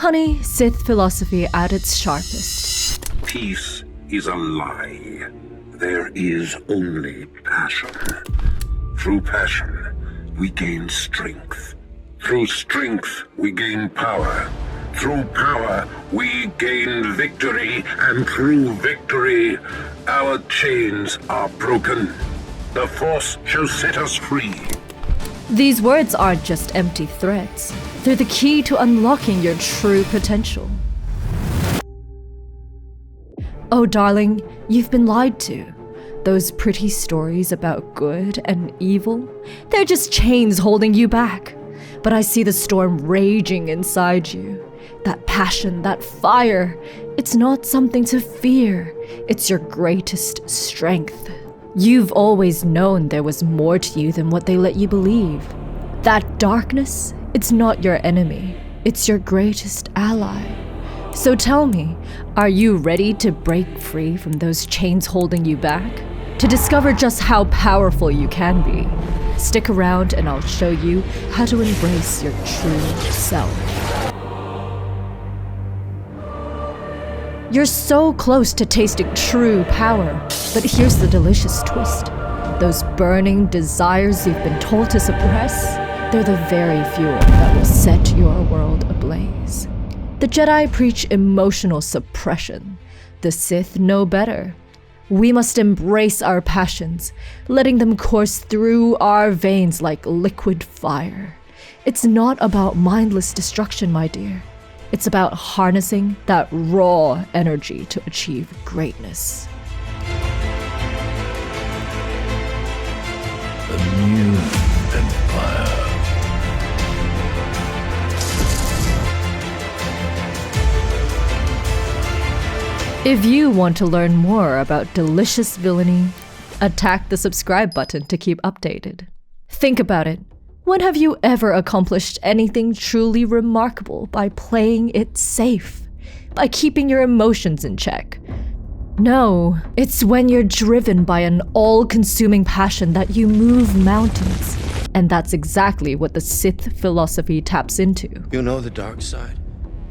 Honey, Sith philosophy at its sharpest. Peace is a lie. There is only passion. Through passion, we gain strength. Through strength, we gain power. Through power, we gain victory. And through victory, our chains are broken. The Force shall set us free. These words aren't just empty threats. They're the key to unlocking your true potential. Oh, darling, you've been lied to. Those pretty stories about good and evil, they're just chains holding you back. But I see the storm raging inside you. That passion, that fire, it's not something to fear. It's your greatest strength. You've always known there was more to you than what they let you believe. That darkness, it's not your enemy. It's your greatest ally. So tell me, are you ready to break free from those chains holding you back? To discover just how powerful you can be? Stick around and I'll show you how to embrace your true self. You're so close to tasting true power, but here's the delicious twist. Those burning desires you've been told to suppress, they're the very fuel that will set your world ablaze. The Jedi preach emotional suppression. The Sith know better. We must embrace our passions, letting them course through our veins like liquid fire. It's not about mindless destruction, my dear. It's about harnessing that raw energy to achieve greatness. A new empire. If you want to learn more about delicious villainy, attack the subscribe button to keep updated. Think about it. When have you ever accomplished anything truly remarkable by playing it safe? By keeping your emotions in check? No, it's when you're driven by an all-consuming passion that you move mountains. And that's exactly what the Sith philosophy taps into. You know the dark side?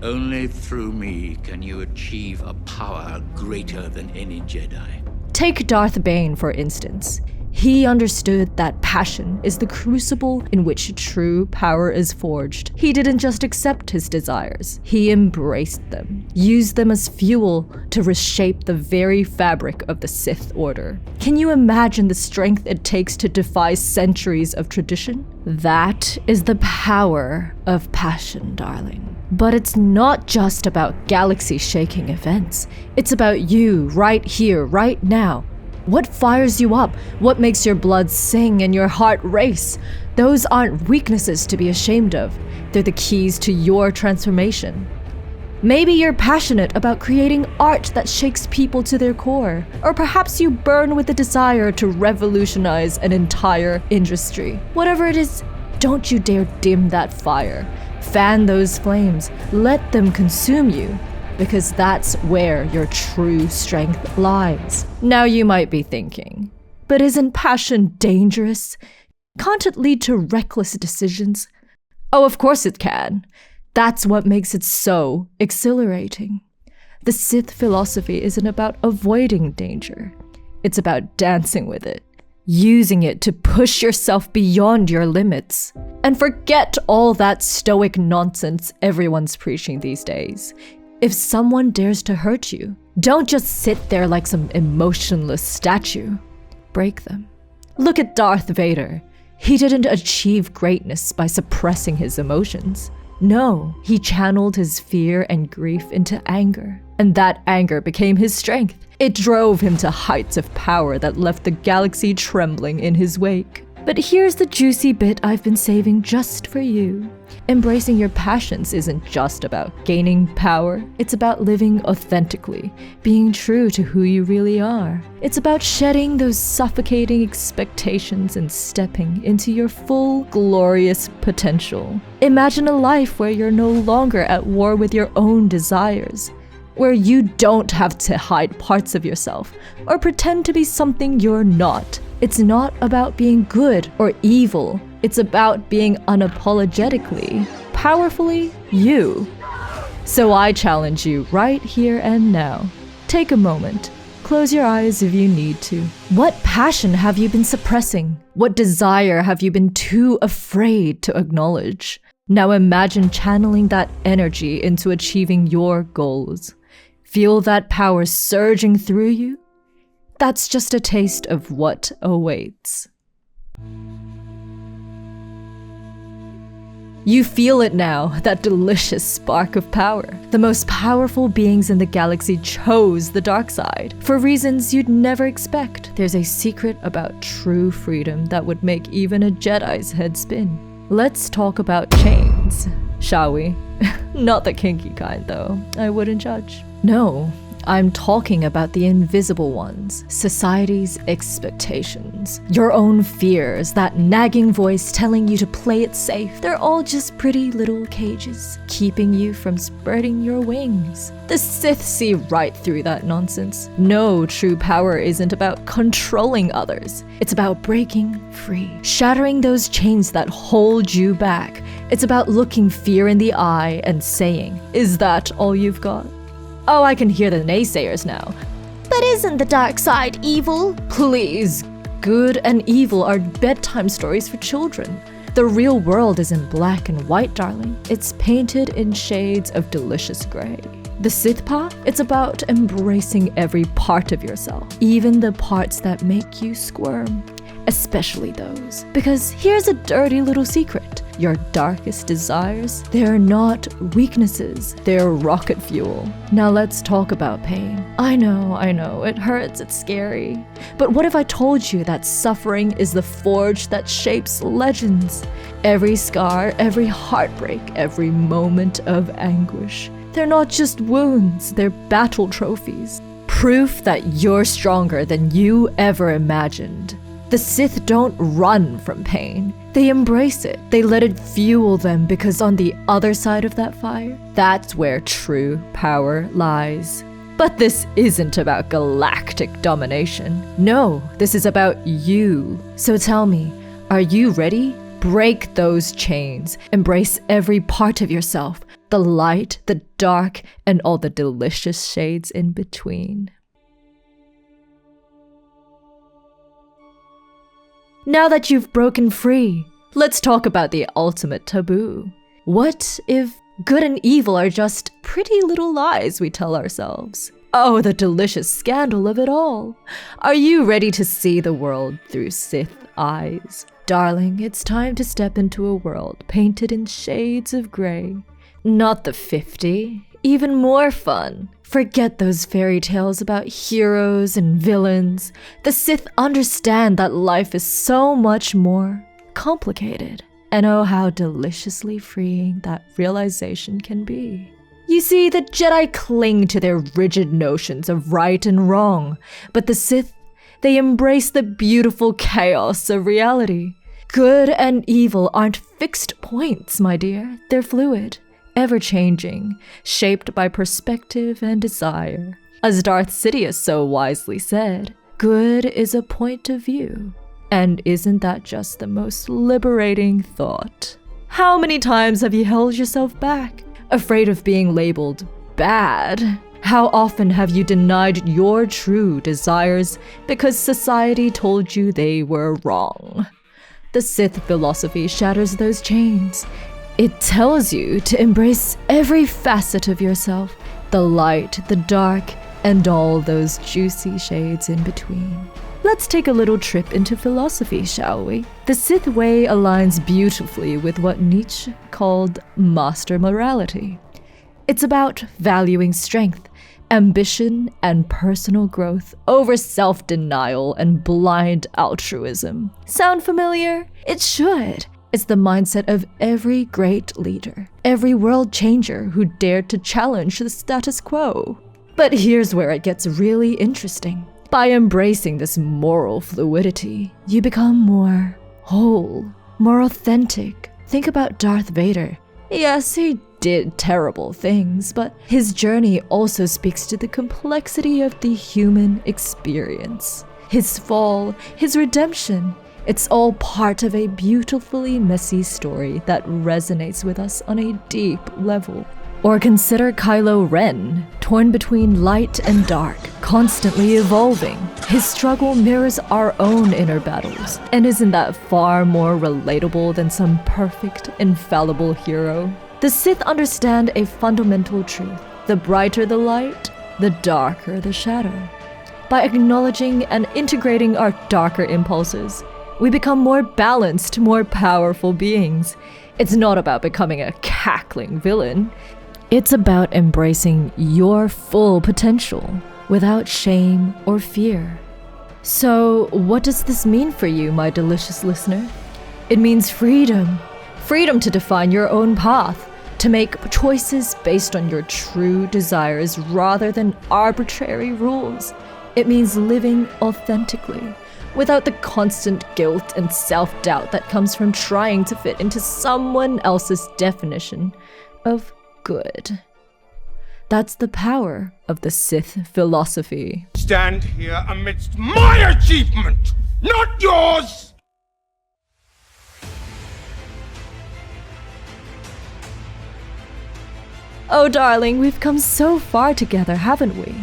Only through me can you achieve a power greater than any Jedi. Take Darth Bane, for instance. He understood that passion is the crucible in which true power is forged. He didn't just accept his desires, he embraced them, used them as fuel to reshape the very fabric of the Sith Order. Can you imagine the strength it takes to defy centuries of tradition? That is the power of passion, darling. But it's not just about galaxy-shaking events. It's about you, right here, right now. What fires you up? What makes your blood sing and your heart race? Those aren't weaknesses to be ashamed of. They're the keys to your transformation. Maybe you're passionate about creating art that shakes people to their core. Or perhaps you burn with the desire to revolutionize an entire industry. Whatever it is, don't you dare dim that fire. Fan those flames. Let them consume you. Because that's where your true strength lies. Now you might be thinking, but isn't passion dangerous? Can't it lead to reckless decisions? Oh, of course it can. That's what makes it so exhilarating. The Sith philosophy isn't about avoiding danger. It's about dancing with it, using it to push yourself beyond your limits. And forget all that stoic nonsense everyone's preaching these days. If someone dares to hurt you, don't just sit there like some emotionless statue. Break them. Look at Darth Vader. He didn't achieve greatness by suppressing his emotions. No, he channeled his fear and grief into anger. And that anger became his strength. It drove him to heights of power that left the galaxy trembling in his wake. But here's the juicy bit I've been saving just for you. Embracing your passions isn't just about gaining power. It's about living authentically, being true to who you really are. It's about shedding those suffocating expectations and stepping into your full, glorious potential. Imagine a life where you're no longer at war with your own desires, where you don't have to hide parts of yourself or pretend to be something you're not. It's not about being good or evil. It's about being unapologetically, powerfully you. So I challenge you right here and now. Take a moment. Close your eyes if you need to. What passion have you been suppressing? What desire have you been too afraid to acknowledge? Now imagine channeling that energy into achieving your goals. Feel that power surging through you? That's just a taste of what awaits. You feel it now, that delicious spark of power. The most powerful beings in the galaxy chose the dark side, for reasons you'd never expect. There's a secret about true freedom that would make even a Jedi's head spin. Let's talk about chains, shall we? Not the kinky kind, though. I wouldn't judge. No, I'm talking about the invisible ones, society's expectations, your own fears, that nagging voice telling you to play it safe. They're all just pretty little cages, keeping you from spreading your wings. The Sith see right through that nonsense. No, true power isn't about controlling others. It's about breaking free, shattering those chains that hold you back. It's about looking fear in the eye and saying, "Is that all you've got?" Oh, I can hear the naysayers now. But isn't the dark side evil? Please, good and evil are bedtime stories for children. The real world isn't black and white, darling. It's painted in shades of delicious gray. The Sith path? It's about embracing every part of yourself, even the parts that make you squirm. Especially those. Because here's a dirty little secret. Your darkest desires, they're not weaknesses, they're rocket fuel. Now let's talk about pain. I know, it hurts, it's scary. But what if I told you that suffering is the forge that shapes legends? Every scar, every heartbreak, every moment of anguish. They're not just wounds, they're battle trophies. Proof that you're stronger than you ever imagined. The Sith don't run from pain. They embrace it. They let it fuel them because on the other side of that fire, that's where true power lies. But this isn't about galactic domination. No, this is about you. So tell me, are you ready? Break those chains. Embrace every part of yourself. The light, the dark, and all the delicious shades in between. Now that you've broken free, let's talk about the ultimate taboo. What if good and evil are just pretty little lies we tell ourselves? Oh, the delicious scandal of it all. Are you ready to see the world through Sith eyes? Darling, it's time to step into a world painted in shades of gray. Not the 50, even more fun. Forget those fairy tales about heroes and villains. The Sith understand that life is so much more complicated. And oh, how deliciously freeing that realization can be. You see, the Jedi cling to their rigid notions of right and wrong, but the Sith, they embrace the beautiful chaos of reality. Good and evil aren't fixed points, my dear. They're fluid, ever-changing, shaped by perspective and desire. As Darth Sidious so wisely said, good is a point of view. And isn't that just the most liberating thought? How many times have you held yourself back, afraid of being labeled bad? How often have you denied your true desires because society told you they were wrong? The Sith philosophy shatters those chains. It tells you to embrace every facet of yourself, the light, the dark, and all those juicy shades in between. Let's take a little trip into philosophy, shall we? The Sith Way aligns beautifully with what Nietzsche called master morality. It's about valuing strength, ambition, and personal growth over self-denial and blind altruism. Sound familiar? It should. It's the mindset of every great leader, every world changer who dared to challenge the status quo. But here's where it gets really interesting. By embracing this moral fluidity, you become more whole, more authentic. Think about Darth Vader. Yes, he did terrible things, but his journey also speaks to the complexity of the human experience. His fall, his redemption, it's all part of a beautifully messy story that resonates with us on a deep level. Or consider Kylo Ren, torn between light and dark, constantly evolving. His struggle mirrors our own inner battles, and isn't that far more relatable than some perfect, infallible hero? The Sith understand a fundamental truth. The brighter the light, the darker the shadow. By acknowledging and integrating our darker impulses, we become more balanced, more powerful beings. It's not about becoming a cackling villain. It's about embracing your full potential without shame or fear. So, what does this mean for you, my delicious listener? It means freedom. Freedom to define your own path, to make choices based on your true desires rather than arbitrary rules. It means living authentically, without the constant guilt and self-doubt that comes from trying to fit into someone else's definition of good. That's the power of the Sith philosophy. Stand here amidst my achievement, not yours! Oh darling, we've come so far together, haven't we?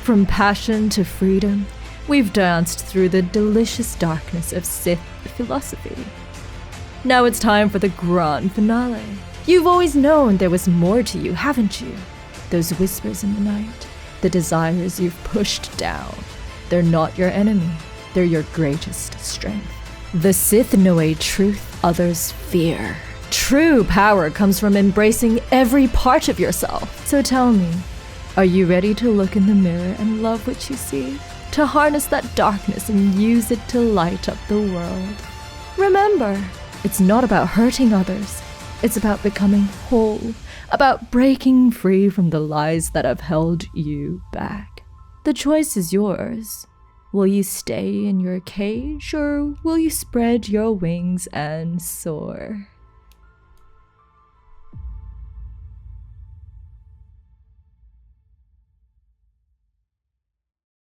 From passion to freedom, we've danced through the delicious darkness of Sith philosophy. Now it's time for the grand finale. You've always known there was more to you, haven't you? Those whispers in the night, the desires you've pushed down. They're not your enemy, they're your greatest strength. The Sith know a truth others fear. True power comes from embracing every part of yourself. So tell me, are you ready to look in the mirror and love what you see? To harness that darkness and use it to light up the world? Remember, it's not about hurting others. It's about becoming whole, about breaking free from the lies that have held you back. The choice is yours. Will you stay in your cage, or will you spread your wings and soar?